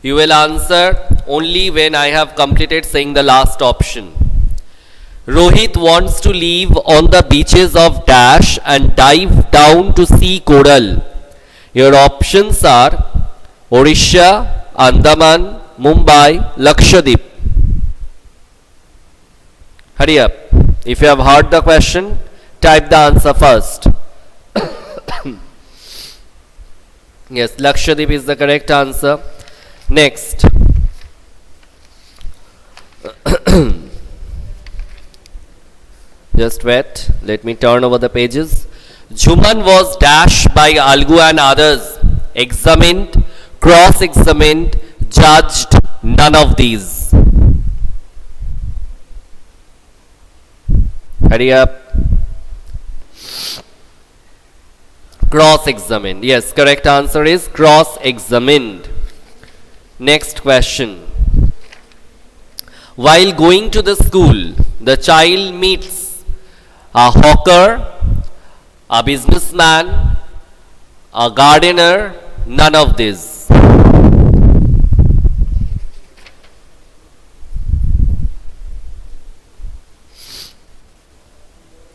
You will answer only when I have completed saying the last option. Rohit wants to live on the beaches of Dash and dive down to see coral. Your options are Odisha, Andaman, Mumbai, Lakshadweep. Hurry up. If you have heard the question, type the answer first. Yes, Lakshadweep is the correct answer. Next. Just wait. Let me turn over the pages. Jhuman was dashed by Algu and others. Examined, cross-examined, judged, none of these. Hurry up. Cross-examined. Yes, correct answer is cross-examined. Next question. While going to the school, the child meets a hawker, a businessman, a gardener, none of these.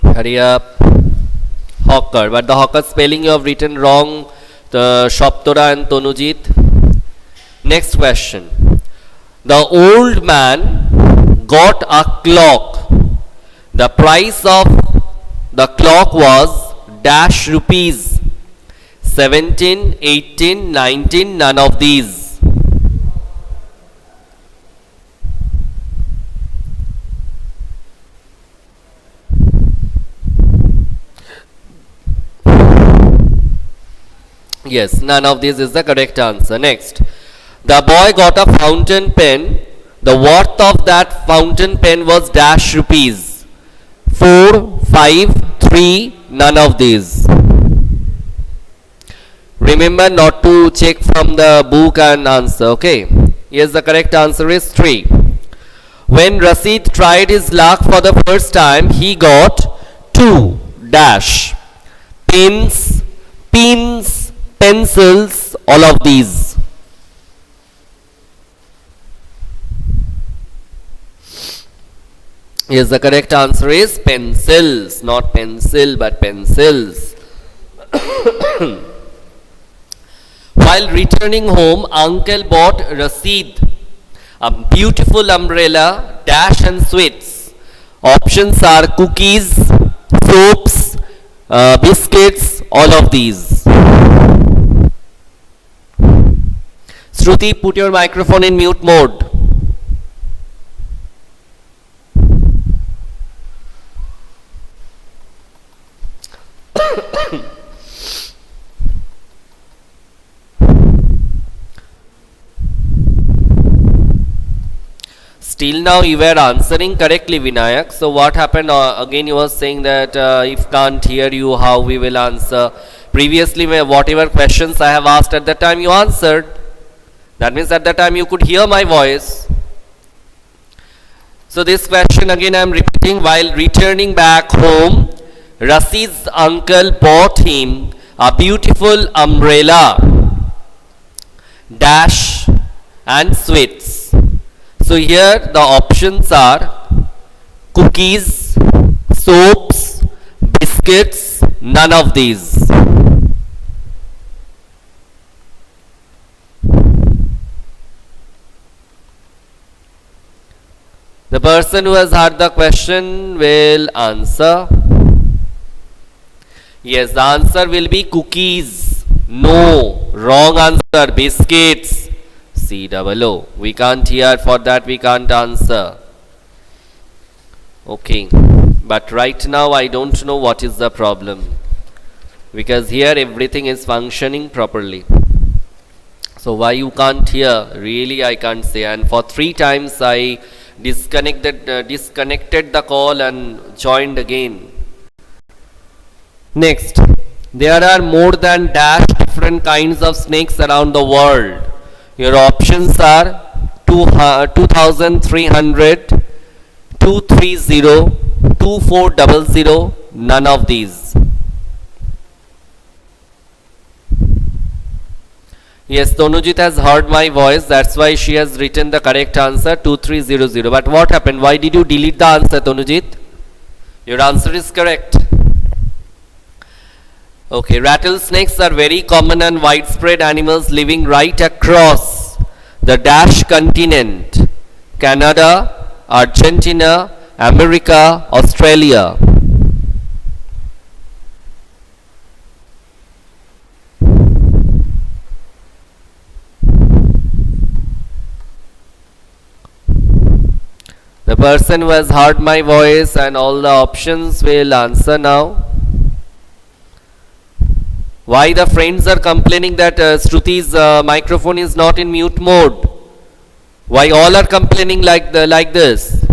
Hurry up. Hawker, but the hawker spelling you have written wrong, the Shoptora and Tonujit. Next question. The old man got a clock. The price of the clock was dash rupees. 17, 18, 19, none of these. Yes, none of these is the correct answer. Next. The boy got a fountain pen. The worth of that fountain pen was dash rupees. 4, 5, 3, none of these. Remember not to check from the book and answer, okay? Yes, the correct answer is 3. When Rasid tried his luck for the first time, he got 2 dash pens, pins, pencils, all of these. Yes, the correct answer is pencils, not pencil but pencils. While returning home, uncle bought Rasid a beautiful umbrella, dash and sweets. Options are cookies, soaps, biscuits, all of these. Shruti, put your microphone in mute mode. Still now you were answering correctly, Vinayak. So what happened? Again you were saying that if can't hear you, how we will answer. Previously, whatever questions I have asked at that time, you answered. That means at that time you could hear my voice. So this question again I am repeating. While returning back home, Rasid's uncle bought him a beautiful umbrella, dash and sweets. So here the options are cookies, soaps, biscuits, none of these. The person who has heard the question will answer. Yes, the answer will be cookies. No, wrong answer, biscuits. C-double-O. We can't hear, for that we can't answer. Okay, but right now I don't know what is the problem, because here everything is functioning properly. So why you can't hear, really I can't say. And for 3 times I disconnected the call and joined again. Next, there are more than dash different kinds of snakes around the world. Your options are 2300, 230, 2400, none of these. Yes, Tonujit has heard my voice. That's why she has written the correct answer 2300. But what happened? Why did you delete the answer, Tonujit? Your answer is correct. Okay, rattlesnakes are very common and widespread animals living right across the dash continent: Canada, Argentina, America, Australia. The person who has heard my voice and all the options will answer now. Why the friends are complaining that Shruti's microphone is not in mute mode? Why all are complaining like this?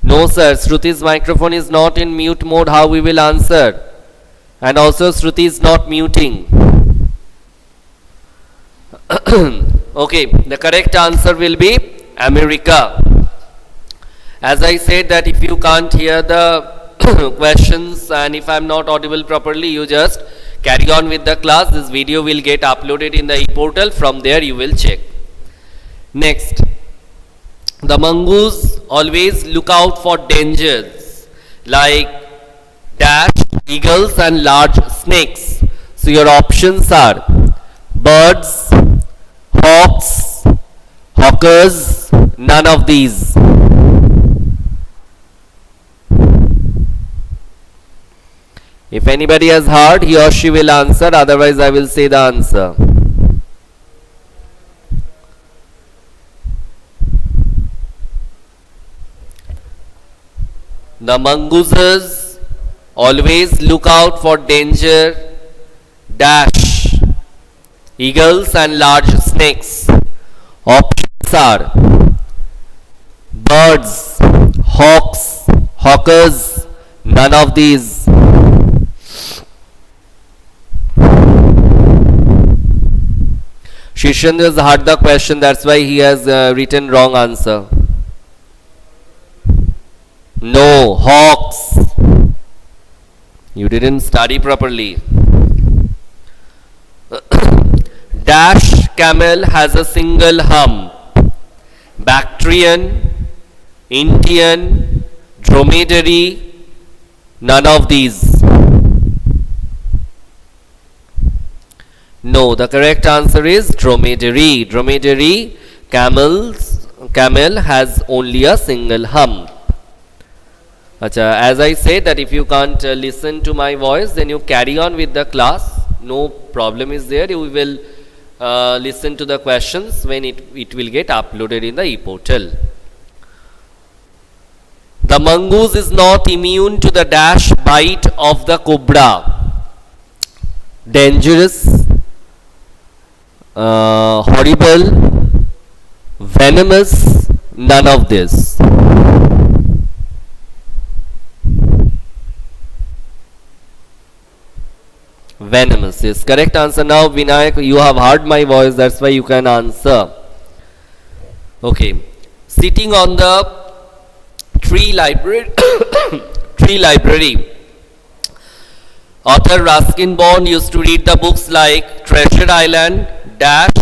No sir, Shruti's microphone is not in mute mode. How we will answer? And also Shruti is not muting. Okay, the correct answer will be America. As I said that if you can't hear the questions and if I am not audible properly, you just carry on with the class. This video will get uploaded in the e-portal. From there you will check. Next, the mongoose always look out for dangers like dash, eagles and large snakes. So your options are birds, hawks, hawkers, none of these. If anybody has heard, he or she will answer, otherwise I will say the answer. The mongooses always look out for danger, dash, eagles and large snakes. Options are birds, hawks, hawkers, none of these. Shishendra has heard the question, that's why he has written wrong answer. No, hawks. You didn't study properly. Dash camel has a single hump. Bactrian, Indian, dromedary, none of these. No, the correct answer is dromedary. Dromedary camel has only a single hump. Achha, as I said that if you can't listen to my voice, then you carry on with the class. No problem is there. You will listen to the questions when it will get uploaded in the e-portal. The mongoose is not immune to the dash bite of the cobra. Dangerous, horrible, venomous, none of this. Venomous is correct answer. Now Vinayak, you have heard my voice, that's why you can answer. Okay, sitting on the tree library author Ruskin Bond used to read the books like Treasure Island, Dash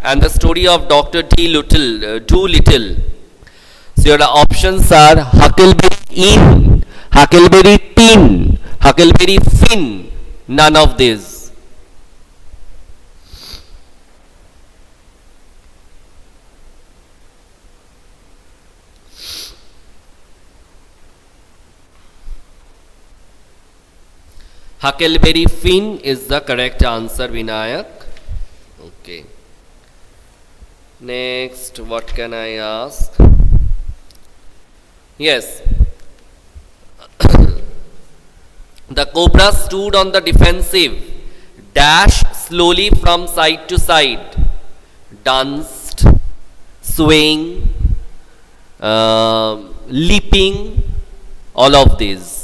and the story of Dr. Dolittle. So your options are Huckleberry Inn, Huckleberry Tin, Huckleberry Finn, none of these. Huckleberry Finn is the correct answer, Vinayak. Okay. Next, what can I ask? Yes. The cobra stood on the defensive, dashed slowly from side to side, danced, swaying, leaping, all of these.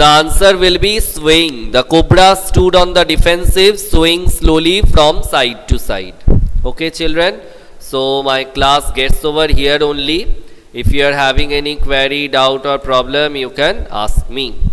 The answer will be swaying. The cobra stood on the defensive, swaying slowly from side to side. Okay, children. So my class gets over here only. If you are having any query, doubt or problem, you can ask me.